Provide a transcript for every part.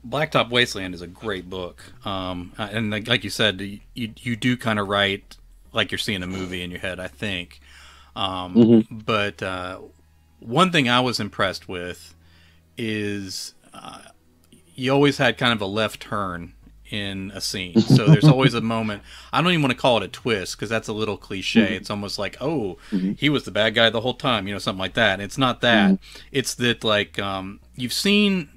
Blacktop Wasteland is a great book, and like you said, you do kind of write like you're seeing a movie in your head, I think. Hmm. But one thing I was impressed with is you always had kind of a left turn in a scene. So there's always a moment. I don't even want to call it a twist because that's a little cliche. Hmm. It's almost like, oh, Hmm. he was the bad guy the whole time, something like that. And it's not Hmm. that. It's that like you've seen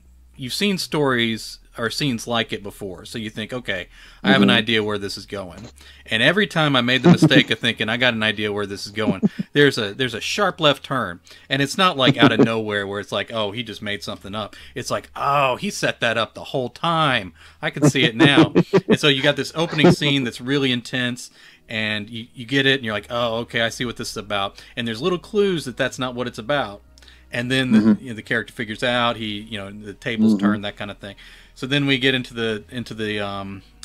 stories or scenes like it before. So you think, okay, I have an Hmm. idea where this is going. And every time I made the mistake of thinking I got an idea where this is going, there's a sharp left turn. And it's not like out of nowhere where it's like, oh, he just made something up. It's like, oh, he set that up the whole time. I can see it now. And so you got this opening scene that's really intense, and you get it and you're like, oh, okay, I see what this is about. And there's little clues that that's not what it's about. And then Hmm. the character figures out the tables Hmm. turn, that kind of thing. So then we get into the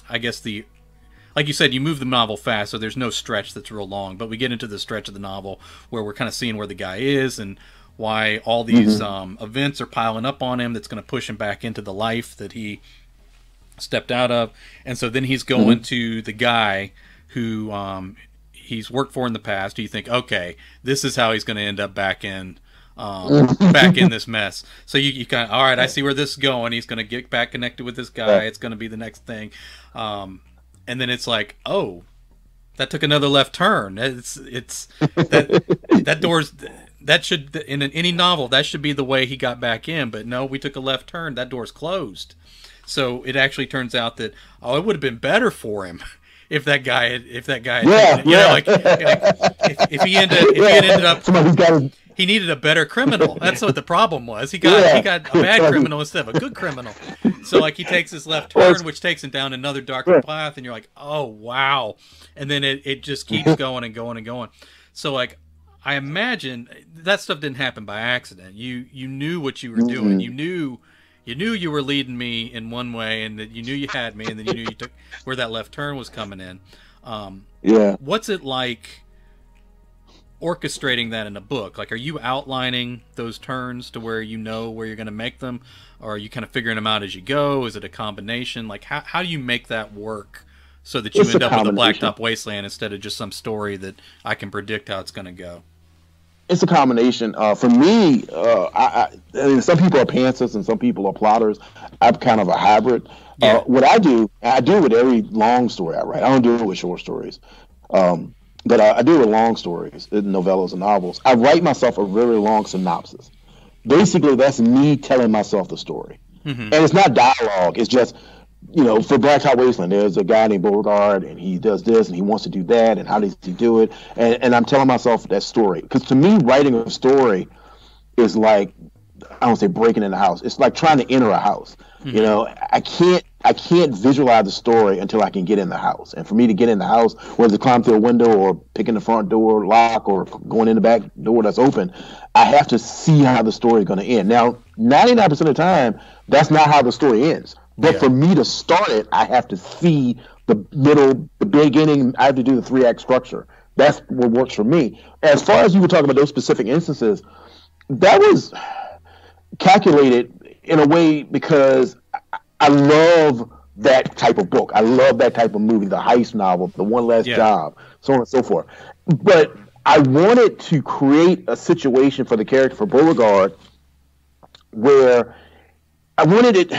I guess the like you said, you move the novel fast, so there's no stretch that's real long. But we get into the stretch of the novel where we're kind of seeing where the guy is and why all these Hmm. events are piling up on him. That's going to push him back into the life that he stepped out of. And so then he's Hmm. going to the guy who he's worked for in the past. You think, okay, this is how he's going to end up back in this mess. So you kind of, all right, I see where this is going. He's going to get back connected with this guy. Right. It's going to be the next thing. And then it's like, oh, that took another left turn. It's that door's that should in any novel that should be the way he got back in. But no, we took a left turn. That door's closed. So it actually turns out that it would have been better for him if that guy had taken Yeah, it. yeah. Like if he ended up Somebody who's got his, he needed a better criminal. That's what the problem was. He got he yeah. got a bad criminal instead of a good criminal. So like he takes this left Well, turn, which takes him down another darker yeah. path, and you're like, oh wow. And then it just keeps going and going and going. So like I imagine that stuff didn't happen by accident. You knew what you were doing. Hmm. You knew you were leading me in one way, and that you knew you had me, and then you knew you took where that left turn was coming in. Yeah. What's it like orchestrating that in a book? Like, are you outlining those turns to where you know where you're going to make them, or are you kind of figuring them out as you go? Is it a combination? Like, how do you make that work so that you It's a end up with a combination. Blacktop Wasteland instead of just some story that I can predict how it's going to go? It's a combination. For me, I mean, some people are pantsists and some people are plotters. I'm kind of a hybrid. Yeah, What I do with every long story I write. I don't do it with short stories, but I do it with long stories, novellas and novels. I write myself a very long synopsis. Basically, that's me telling myself the story, hmm, and it's not dialogue. It's just for Blacktop Wasteland, there's a guy named Beauregard, and he does this, and he wants to do that, and how does he do it? And I'm telling myself that story because to me, writing a story is like I don't say breaking in the house. It's like trying to enter a house. You hmm, know, I can't visualize the story until I can get in the house. And for me to get in the house, whether it's climb through a window or picking the front door lock or going in the back door that's open, I have to see how the story is going to end. Now, 99% of the time, that's not how the story ends. But yeah, for me to start it, I have to see the middle, the beginning. I have to do the three-act structure. That's what works for me. As far as you were talking about those specific instances, that was calculated in a way because I love that type of book. I love that type of movie, the heist novel, the one last yeah, job, so on and so forth. But I wanted to create a situation for the character for Beauregard where I wanted it.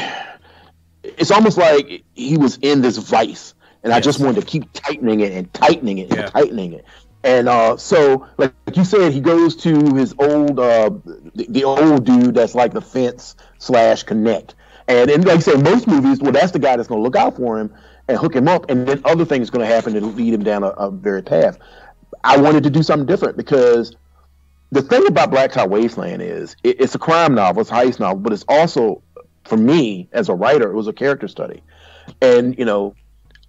It's almost like he was in this vice, and I just yes, wanted to keep tightening it and tightening it and yeah, tightening it. And so, like you said, he goes to his old, the old dude that's like the fence slash connect. And like I said, in most movies, well, that's the guy that's going to look out for him and hook him up, and then other things going to happen to lead him down a very path. I wanted to do something different because the thing about Blacktop Wasteland is it's a crime novel, it's a heist novel, but it's also, for me as a writer, it was a character study. And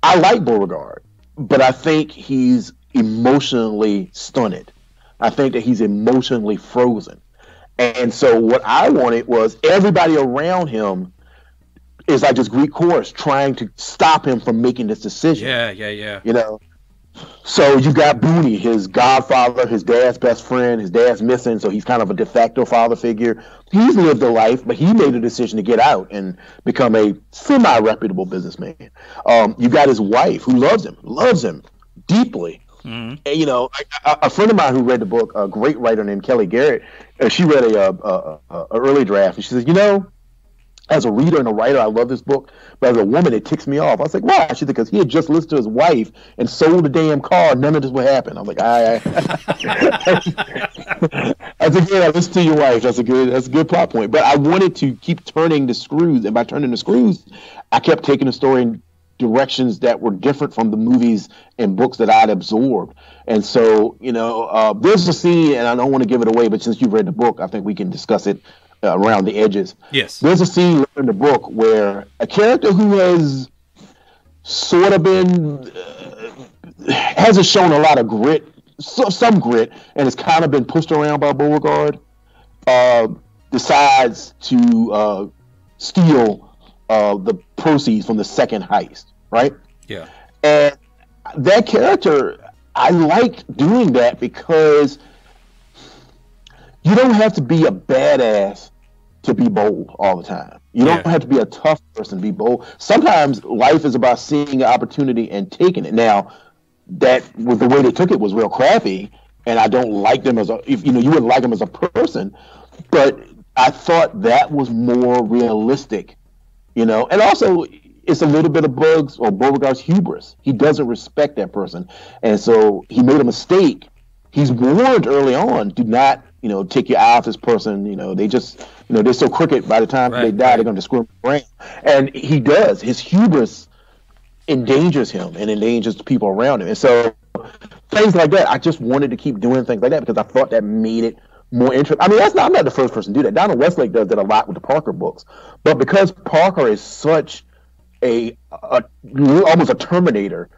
I like Beauregard, but I think he's emotionally stunted. I think that he's emotionally frozen. And so what I wanted was everybody around him is like this Greek chorus trying to stop him from making this decision. yeah, yeah, yeah. You know, So you got Booney, his godfather, his dad's best friend. His dad's missing, so he's kind of a de facto father figure. He's lived a life, but he made a decision to get out and become a semi-reputable businessman. You got his wife, who loves him deeply. And, you know, a friend of mine who read the book, a great writer named Kelly Garrett, she read a early draft, and she says, you know, as a reader and a writer, I love this book, but as a woman, it ticks me off. I was like, why? She said, because he had just listened to his wife and sold the damn car. None of this would happen. I'm like, I said, yeah, listen to your wife. That's a good plot point. But I wanted to keep turning the screws, and by turning the screws, I kept taking the story in directions that were different from the movies and books that I'd absorbed. And so, you know, there's a scene, and I don't want to give it away, but since you've read the book, I think we can discuss it around the edges. Yes. There's a scene in the book where a character who has sort of been hasn't shown a lot of grit, some grit, and has kind of been pushed around by Beauregard, decides to steal the proceeds from the second heist, right? Yeah. And that character, I liked doing that because you don't have to be a badass to be bold all the time. You don't have to be a tough person to be bold. Sometimes life is about seeing an opportunity and taking it. Now, that with the way they took it was real crappy, and I don't like them as you wouldn't like them as a person, but I thought that was more realistic, you know. And also, it's a little bit of Beauregard's hubris. He doesn't respect that person, and so he made a mistake. He's warned early on, do not, take your eye off this person. They just, they're so crooked. By the time they die, they're going to screw him around. And he does. His hubris endangers him and endangers the people around him. And so things like that, I just wanted to keep doing things like that because I thought that made it more interesting. I mean, I'm not the first person to do that. Donald Westlake does that a lot with the Parker books. But because Parker is such almost a Terminator,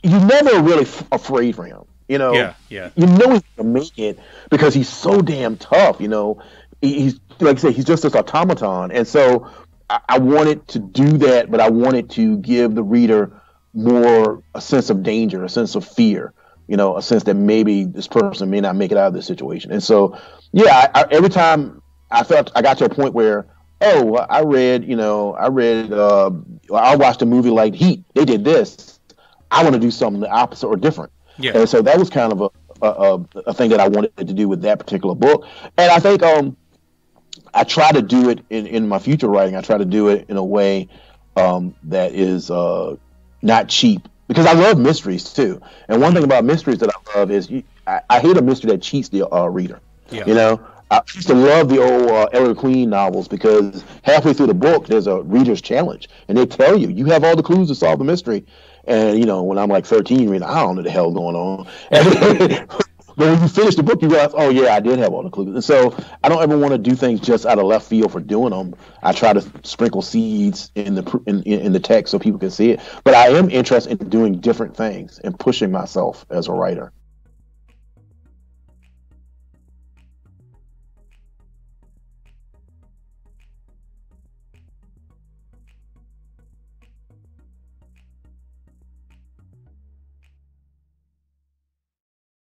you're never really afraid for him. You know he's gonna make it because he's so damn tough. He's like I say, he's just this automaton, and so I wanted to do that, but I wanted to give the reader more a sense of danger, a sense of fear. A sense that maybe this person may not make it out of this situation. And so, every time I felt I got to a point where, I watched a movie like Heat. They did this. I want to do something the opposite or different. Yeah. And so that was kind of a thing that I wanted to do with that particular book. And I think I try to do it in my future writing. I try to do it in a way that is not cheap, because I love mysteries too. And one thing about mysteries that I love is I hate a mystery that cheats the reader. Yeah. I used to love the old Ellery Queen novels because halfway through the book there's a reader's challenge, and they tell you have all the clues to solve the mystery. And when I'm like 13, reading, I don't know the hell going on. But when you finish the book, you realize, oh yeah, I did have all the clues. And so I don't ever want to do things just out of left field for doing them. I try to sprinkle seeds in the text so people can see it. But I am interested in doing different things and pushing myself as a writer.